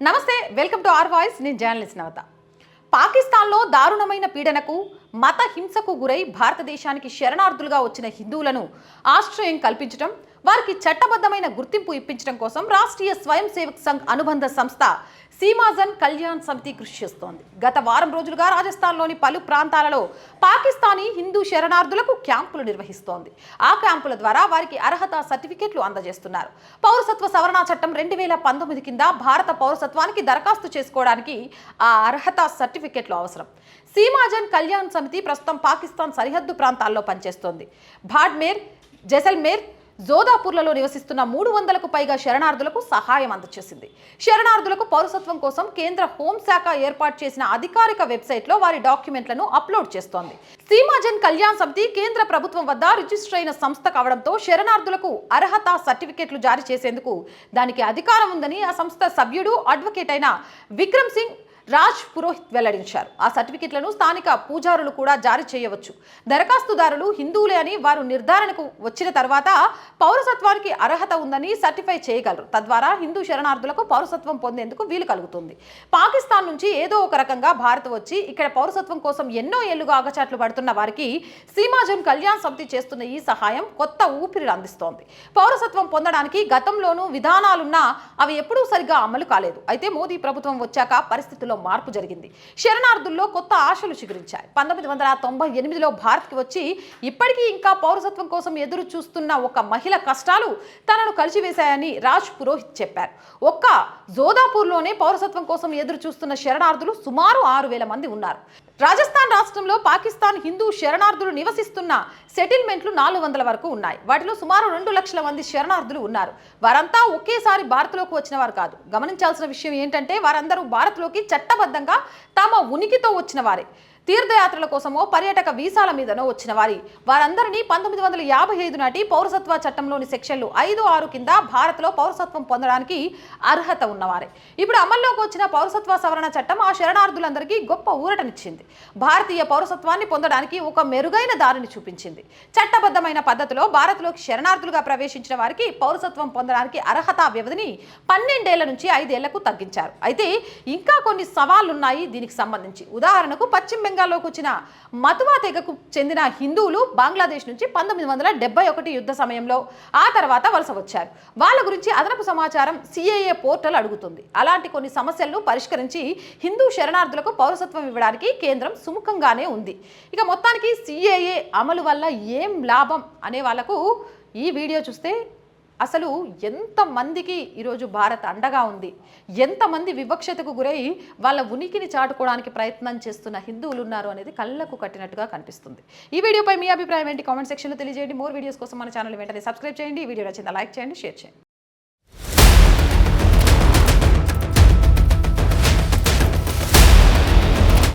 నమస్తే, welcome to are voice. నేను journalist నవత. పాకిస్తాన్లో దారుణమైన పీడనకు, మత హింసకు గురై భారతదేశానికి శరణార్థులుగా వచ్చిన హిందువులను ఆశ్రయం కల్పించడం, వారికి చట్టబద్ధమైన గుర్తింపు ఇప్పించడం కోసం రాష్ట్రీయ స్వయం సేవక్ సంఘ్ అనుబంధ సంస్థ సీమాజన్ కళ్యాణ్ సమితి కృషి చేస్తోంది. గత వారం రోజులుగా రాజస్థాన్లోని పలు ప్రాంతాలలో పాకిస్తానీ హిందూ శరణార్థులకు క్యాంపులు నిర్వహిస్తోంది. ఆ క్యాంపుల ద్వారా వారికి అర్హత సర్టిఫికెట్లు అందజేస్తున్నారు. పౌరసత్వ సవరణ చట్టం 2019 కింద భారత పౌరసత్వానికి దరఖాస్తు చేసుకోవడానికి ఆ అర్హత సర్టిఫికెట్లు అవసరం. సీమాజన్ కళ్యాణ్ సమితి ప్రస్తుతం పాకిస్తాన్ సరిహద్దు ప్రాంతాల్లో పనిచేస్తోంది. బాడ్మేర్, జైసల్మేర్, జోధాపూర్లలో నివసిస్తున్న 300కు పైగా శరణార్థులకు సహాయం అందజేసింది. శరణార్థులకు పౌరసత్వం కోసం కేంద్ర హోంశాఖ ఏర్పాటు చేసిన అధికారిక వెబ్సైట్లో వారి డాక్యుమెంట్లను అప్లోడ్ చేస్తోంది. సీమాజన్ కళ్యాణ్ సమితి కేంద్ర ప్రభుత్వం వద్ద రిజిస్టర్ అయిన సంస్థ కావడంతో శరణార్థులకు అర్హత సర్టిఫికెట్లు జారీ చేసేందుకు దానికి అధికారం ఉందని ఆ సంస్థ సభ్యుడు, అడ్వకేట్ అయిన విక్రమ్ సింగ్ రాజ్ పురోహిత్ వెల్లడించారు. ఆ సర్టిఫికెట్లను స్థానిక పూజారులు కూడా జారీ చేయవచ్చు. దరఖాస్తుదారులు హిందువులే అని వారు నిర్ధారణకు వచ్చిన తర్వాత పౌరసత్వానికి అర్హత ఉందని సర్టిఫై చేయగలరు. తద్వారా హిందూ శరణార్థులకు పౌరసత్వం పొందేందుకు వీలు కలుగుతుంది. పాకిస్తాన్ నుంచి ఏదో ఒక రకంగా భారత్ వచ్చి ఇక్కడ పౌరసత్వం కోసం ఎన్నో ఏళ్లుగా ఆగచాట్లు పడుతున్న వారికి సీమాజన్ కళ్యాణ్ సమితి చేస్తున్న ఈ సహాయం కొత్త ఊపిరి అందిస్తోంది. పౌరసత్వం పొందడానికి గతంలోనూ విధానాలున్నా అవి ఎప్పుడూ సరిగా అమలు కాలేదు. అయితే మోదీ ప్రభుత్వం వచ్చాక పరిస్థితుల్లో మార్పు జరిగింది. శరణార్థుల్లో కొత్త ఆశలు చిగురించాయి. 1998లో భారత్కి వచ్చి ఇప్పటికీ ఇంకా పౌరసత్వం కోసం ఎదురు చూస్తున్న ఒక మహిళ కష్టాలు తనను కలిసివేశాయని రాజ్ పురోహిత్ చెప్పారు. ఒక్క జోధాపూర్లోనే పౌరసత్వం కోసం ఎదురు చూస్తున్న శరణార్థులు సుమారు 6000 మంది ఉన్నారు. రాజస్థాన్ రాష్ట్రంలో పాకిస్తాన్ హిందూ శరణార్థులు నివసిస్తున్న సెటిల్మెంట్లు 400 వరకు ఉన్నాయి. వాటిలో సుమారు 2 లక్షల మంది శరణార్థులు ఉన్నారు. వారంతా ఒకేసారి భారత్లోకి వచ్చిన వారు కాదు. గమనించాల్సిన విషయం ఏంటంటే వారందరూ భారత్లోకి చట్టబద్ధంగా తమ ఉనికితో వచ్చిన వారే. తీర్థయాత్రల కోసమో పర్యాటక వీసాల మీదనో వచ్చిన వారందరినీ 1955 నాటి పౌరసత్వ చట్టంలోని సెక్షన్లు 5, 6 కింద భారత్లో పౌరసత్వం పొందడానికి అర్హత ఉన్నవారే. ఇప్పుడు అమల్లోకి వచ్చిన పౌరసత్వ సవరణ చట్టం ఆ శరణార్థులందరికీ గొప్ప ఊరటనిచ్చింది. భారతీయ పౌరసత్వాన్ని పొందడానికి ఒక మెరుగైన దారిని చూపించింది. చట్టబద్ధమైన పద్ధతిలో భారత్లోకి శరణార్థులుగా ప్రవేశించిన వారికి పౌరసత్వం పొందడానికి అర్హత వ్యవధిని 12 ఏళ్ల నుంచి 5 ఏళ్లకు తగ్గించారు. అయితే ఇంకా కొన్ని సవాళ్లున్నాయి దీనికి సంబంధించి. ఉదాహరణకు పశ్చిమ బెంగాల్లోకి వచ్చిన మతువా తెగకు చెందిన హిందువులు బంగ్లాదేశ్ నుంచి 1971 యుద్ధ సమయంలో ఆ తర్వాత వలస వచ్చారు. వాళ్ళ గురించి అదనపు సమాచారం సిఏఏ పోర్టల్ అడుగుతుంది. అలాంటి కొన్ని సమస్యలను పరిష్కరించి హిందూ శరణార్థులకు పౌరసత్వం ఇవ్వడానికి కేంద్రం సుముఖంగానే ఉంది. ఇక మొత్తానికి సిఏఏ అమలు వల్ల ఏం లాభం అనే వాళ్ళకు ఈ వీడియో చూస్తే అసలు ఎంతమందికి ఈరోజు భారత్ అండగా ఉంది, ఎంతమంది వివక్షతకు గురై వాళ్ళ ఉనికిని చాటుకోవడానికి ప్రయత్నం చేస్తున్న హిందువులు ఉన్నారు అనేది కళ్ళకు కట్టినట్టుగా కనిపిస్తుంది. ఈ వీడియోపై మీ అభిప్రాయం ఏంటి? కామెంట్ సెక్షన్లో తెలియజేయండి. మోర్ వీడియోస్ కోసం మన ఛానల్ వెంటనే సబ్స్క్రైబ్ చేయండి. ఈ వీడియో నచ్చిందా లైక్ చేయండి, షేర్ చేయండి.